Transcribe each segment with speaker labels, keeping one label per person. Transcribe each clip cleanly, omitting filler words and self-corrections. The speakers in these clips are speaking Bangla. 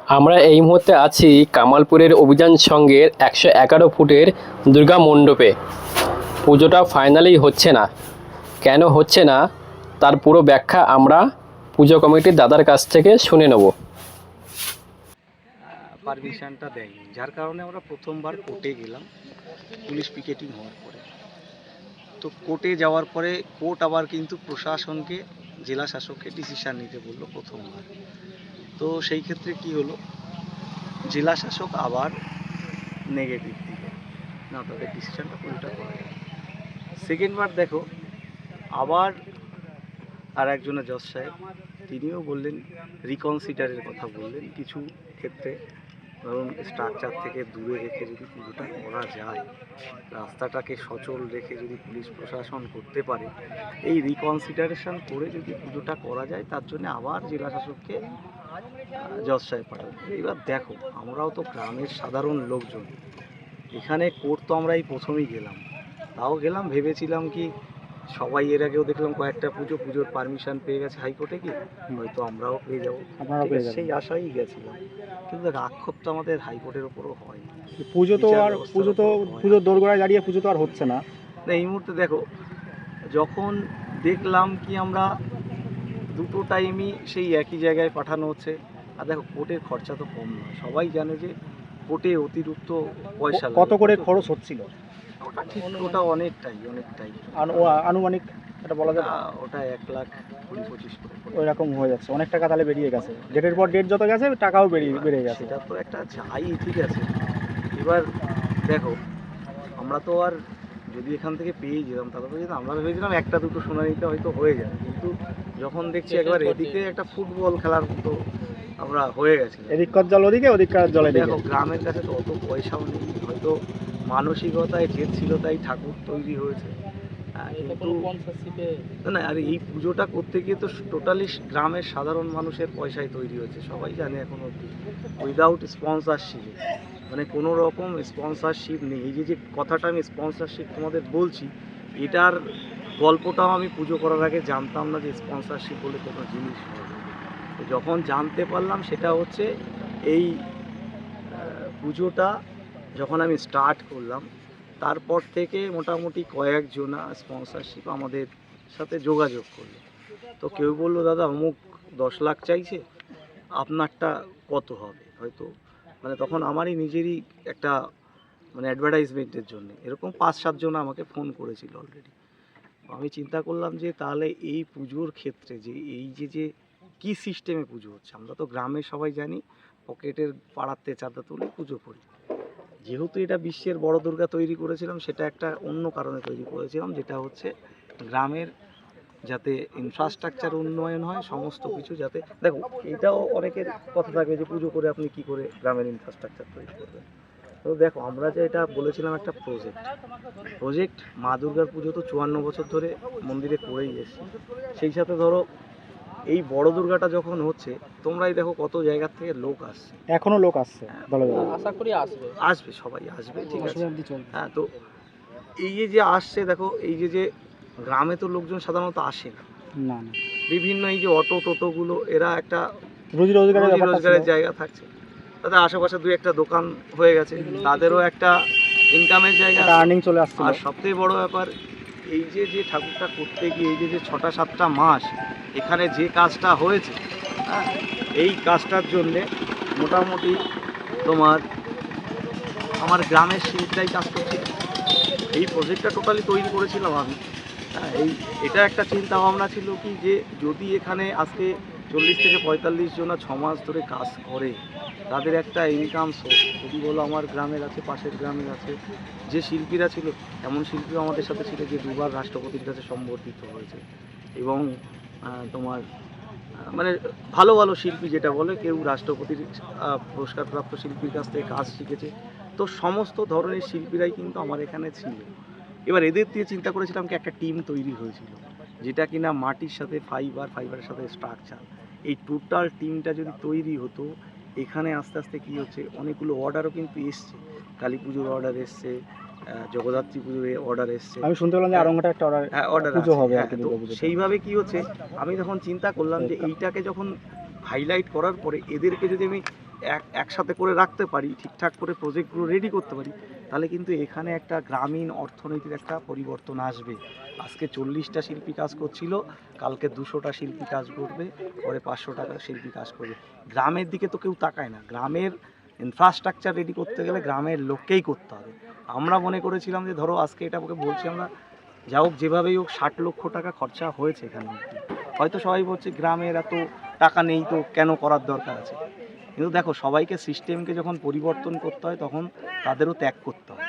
Speaker 1: আমরা এই মুহূর্তে আছি কামালপুরের অভিযান সংঘের 111 ফুটের দুর্গা মণ্ডপে। পুজোটা ফাইনালি হচ্ছে না, কেন হচ্ছে না তার পুরো ব্যাখ্যা আমরা পুজো কমিটির দাদার কাছ থেকে শুনে নেব।
Speaker 2: পারমিশনটা দেয়নি, যার কারণে আমরা প্রথমবার কোর্টে গেলাম পুলিশ পিকেটিং হওয়ার পরে। তো কোর্টে যাওয়ার পরে কোর্ট আবার কিন্তু প্রশাসনকে, জেলা শাসককে ডিসিশান নিতে বললো প্রথমবার। তো সেই ক্ষেত্রে কি হলো, জেলা শাসক আবার নেগেটিভ দিল, না তাদের ডিসিশানটা পুরোটা করা যায়। সেকেন্ডবার দেখো আবার আর একজনের জজ সাহেব তিনিও বললেন, রিকনসিডারের কথা বললেন, কিছু ক্ষেত্রে ধরুন স্ট্রাকচার থেকে দূরে রেখে যদি পুজোটা করা যায়, রাস্তাটাকে সচল রেখে যদি পুলিশ প্রশাসন করতে পারে, এই রিকনসিডারেশন করে যদি পুজোটা করা যায়, তার জন্য আবার জেলা শাসককে জজ সাহেব পাঠাবে। এবার দেখো আমরাও তো গ্রামের সাধারণ লোকজন, এখানে কোর্ট তো আমরা এই প্রথমেই গেলাম, তাও গেলাম ভেবেছিলাম কি সবাই এর আগেও দেখলাম কয়েকটা পুজোর পারমিশন পেয়ে গেছে হাইকোর্টে, কি হয়তো আমরাও পেয়ে যাবো, সেই আশাই গেছিলাম। কিন্তু দেখ আক্ষেপ তো আমাদের হাইকোর্টের ওপরও হয়।
Speaker 3: পুজো দোরগোড়ায় দাঁড়িয়ে পুজো তো আর হচ্ছে না।
Speaker 2: এই মুহূর্তে দেখো যখন দেখলাম কি আমরা দুটো টাইমই সেই একই জায়গায় পাঠানো হচ্ছে, আর দেখো কোর্টের খরচা তো কম নয়, সবাই জানে যে কোর্টে অতিরিক্ত পয়সা
Speaker 3: কত করে খরচ হচ্ছিল?
Speaker 2: ওটা ঠিক, ওটা অনেকটাই
Speaker 3: আনুমানিক এটা বলা যাবে?
Speaker 2: ওটা 1,20,25 করে
Speaker 3: ওই রকম হয়ে যাচ্ছে, অনেক টাকা তাহলে বেরিয়ে গেছে, ডেটের পর ডেট যত গেছে টাকাও বেড়ে গেছে।
Speaker 2: সেটা তো একটা যাই, ঠিক আছে। এবার দেখো আমরা তো আর যদি এখান থেকে পেয়ে যেতাম তাহলে তো যেতাম, আমরা ভেবেছিলাম একটা দুটো শুনানিতে হয়তো হয়ে যাবে, কিন্তু যখন দেখছি একবার এদিকে একটা ফুটবল খেলার মতো আমরা হয়ে গেছি,
Speaker 3: এদিককার জল ওদিকে, ওদিককার জল এদিকে।
Speaker 2: দেখো গ্রামের কাছে তো অত পয়সাও নেই, হয়তো মানসিকতায় জেদ ছিল তাই ঠাকুর তৈরি হয়েছে, কিন্তু না, আর এই পুজোটা করতে গিয়ে তো টোটালি গ্রামের সাধারণ মানুষের পয়সায় তৈরি হয়েছে, সবাই জানে এখন অবধি, উইদাউট স্পন্সরশিপ, মানে কোনো রকম স্পন্সরশিপ নেই। এই যে কথাটা আমি স্পন্সরশিপ তোমাদের বলছি, এটার গল্পটাও আমি পুজো করার আগে জানতাম না যে স্পন্সরশিপ বলে কোনো জিনিস হয়। তো যখন জানতে পারলাম সেটা হচ্ছে এই পুজোটা যখন আমি স্টার্ট করলাম, তারপর থেকে মোটামুটি কয়েকজনা স্পন্সরশিপ আমাদের সাথে যোগাযোগ করলো। তো কেউ বললো দাদা অমুক 10 লাখ চাইছে, আপনারটা কত হবে, হয়তো মানে তখন আমারই নিজেরই একটা মানে অ্যাডভার্টাইজমেন্টের জন্য এরকম 5-7 জন আমাকে ফোন করেছিল অলরেডি। আমি চিন্তা করলাম যে তাহলে এই পুজোর ক্ষেত্রে যে এই যে কী সিস্টেমে পুজো হচ্ছে, আমরা তো গ্রামে সবাই জানি পকেটের পাড়াতে চাঁদা তুলে পুজো করি, যেহেতু এটা বিশ্বের বড় দুর্গা তৈরি করেছিলাম সেটা একটা অন্য কারণে তৈরি করেছিলাম, যেটা হচ্ছে গ্রামের যাতে ইনফ্রাস্ট্রাকচার উন্নয়ন হয়, সমস্ত কিছু যাতে, দেখো এটাও অনেকের কথা থাকে যে পুজো করে আপনি কি করে গ্রামের ইনফ্রাস্ট্রাকচার তৈরি করবেন। তো দেখো আমরা যে এটা বলেছিলাম একটা প্রজেক্ট মা দুর্গার পুজো তো 54 বছর ধরে মন্দিরে করেই এসেছি, সেই সাথে ধরো এই বড় দুর্গাটা যখন হচ্ছে তোমরাই দেখো কত জায়গার থেকে লোক আসছে,
Speaker 3: এখনো লোক আসছে,
Speaker 1: আশা করি
Speaker 2: আসবে সবাই আসবে, ঠিক আছে। হ্যাঁ, তো এই যে আসছে দেখো, এই যে গ্রামে তো লোকজন সাধারণত আসে না, বিভিন্ন এই যে অটো টোটোগুলো, এরা একটা রুজি রোজগারের জায়গা থাকছে, তাদের আশেপাশে 2-1টা দোকান হয়ে গেছে, তাদেরও একটা ইনকামের জায়গা,
Speaker 3: আর্নিং চলে আসছে।
Speaker 2: আর সবথেকে বড় ব্যাপার এই যে ঠাকুরটা করতে গিয়ে এই যে 6টা-7টা মাস এখানে যে কাজটা হয়েছে, হ্যাঁ, এই কাজটার জন্যে মোটামুটি তোমার আমার গ্রামের শিল্পীরাই কাজ করছিল। এই প্রজেক্টটা টোটালি তৈরি করেছিলাম আমি। হ্যাঁ, এটা একটা চিন্তা ভাবনা ছিল কি যে যদি এখানে আজকে 40 থেকে 45 জনা 6 মাস ধরে কাজ করে, তাদের একটা ইনকাম সোর্স যদি বলো আমার গ্রামের আছে, পাশের গ্রামের আছে, যে শিল্পীরা ছিল, এমন শিল্পীও আমাদের সাথে ছিল যে 2বার রাষ্ট্রপতির কাছে সম্বর্ধিত হয়েছে, এবং তোমার মানে ভালো ভালো শিল্পী যেটা বলে, কেউ রাষ্ট্রপতির পুরস্কারপ্রাপ্ত শিল্পীর কাছ থেকে কাজ শিখেছে। তো সমস্ত ধরনের শিল্পীরাই কিন্তু আমার এখানে ছিল। এবার এদের দিয়ে চিন্তা করেছিলাম কি একটা টিম তৈরি হয়েছিল, যেটা কিনা মাটির সাথে ফাইবারের সাথে স্ট্রাকচার, এই টোটাল টিমটা যদি তৈরি হতো, এখানে আস্তে আস্তে কী হচ্ছে অনেকগুলো অর্ডারও কিন্তু এসছে, কালী পুজোর অর্ডার এসছে, জগদ্ধাত্রী পুজোর অর্ডার এসছে,
Speaker 3: আমি শুনতে পেলাম যে আরংঘাটে একটা অর্ডার পুজো হবে।
Speaker 2: তো সেইভাবে কি হচ্ছে, আমি তখন চিন্তা করলাম যে এইটাকে যখন হাইলাইট করার পরে এদেরকে যদি আমি একসাথে করে রাখতে পারি, ঠিকঠাক করে প্রজেক্টগুলো রেডি করতে পারি, তাহলে কিন্তু এখানে একটা গ্রামীণ অর্থনীতির একটা পরিবর্তন আসবে। আজকে 40টা শিল্পী কাজ করছিল, কালকে 200টা শিল্পী কাজ করবে, পরে 500 টাকা শিল্পী কাজ করবে। গ্রামের দিকে তো কেউ তাকায় না। গ্রামের ইনফ্রাস্ট্রাকচার রেডি করতে গেলে গ্রামের লোককেই করতে হবে। আমরা মনে করেছিলাম যে ধরো আজকে এটা ওকে বলছি আমরা, যা হোক যেভাবেই হোক 60 লক্ষ টাকা খরচা হয়েছে এখানে অবধি। হয়তো সবাই বলছে গ্রামের এত টাকা নেই তো কেন করার দরকার আছে, কিন্তু দেখো সবাইকে সিস্টেমকে যখন পরিবর্তন করতে হয় তখন তাদেরও ত্যাগ করতে হয়।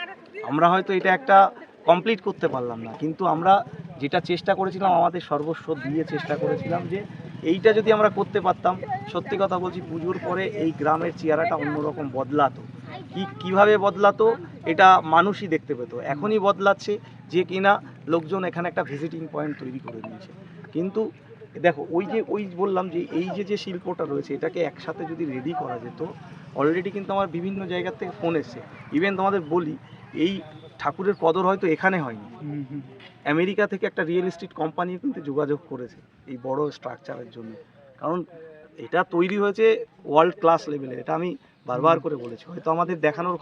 Speaker 2: আমরা হয়তো এটা একটা কমপ্লিট করতে পারলাম না, কিন্তু আমরা যেটা চেষ্টা করেছিলাম আমাদের সর্বস্ব দিয়ে চেষ্টা করেছিলাম যে এইটা যদি আমরা করতে পারতাম, সত্যি কথা বলছি পুজোর পরে এই গ্রামের চেহারাটা অন্যরকম বদলাতো। কিভাবে বদলাতো এটা মানুষই দেখতে পেত। এখনই বদলাচ্ছে যে কিনা লোকজন এখানে একটা ভিজিটিং পয়েন্ট তৈরি করে দিয়েছে। কিন্তু দেখো ওই বললাম যে এই যে শিল্পটা রয়েছে এটাকে একসাথে যদি রেডি করা যেত, অলরেডি কিন্তু আমার বিভিন্ন জায়গা থেকে ফোন এসছে। ইভেন তোমাদের বলি, এই ঠাকুরের কদর হয়তো এখানে হয়নি, আমেরিকা থেকে একটা রিয়েল এস্টেট কোম্পানি কিন্তু যোগাযোগ করেছে এই বড় স্ট্রাকচারের জন্য। কারণ এটা তৈরি হয়েছে ওয়ার্ল্ড ক্লাস লেভেলের, এটা আমি বারবার করে বলেছি, হয়তো আমাদের দেখানোর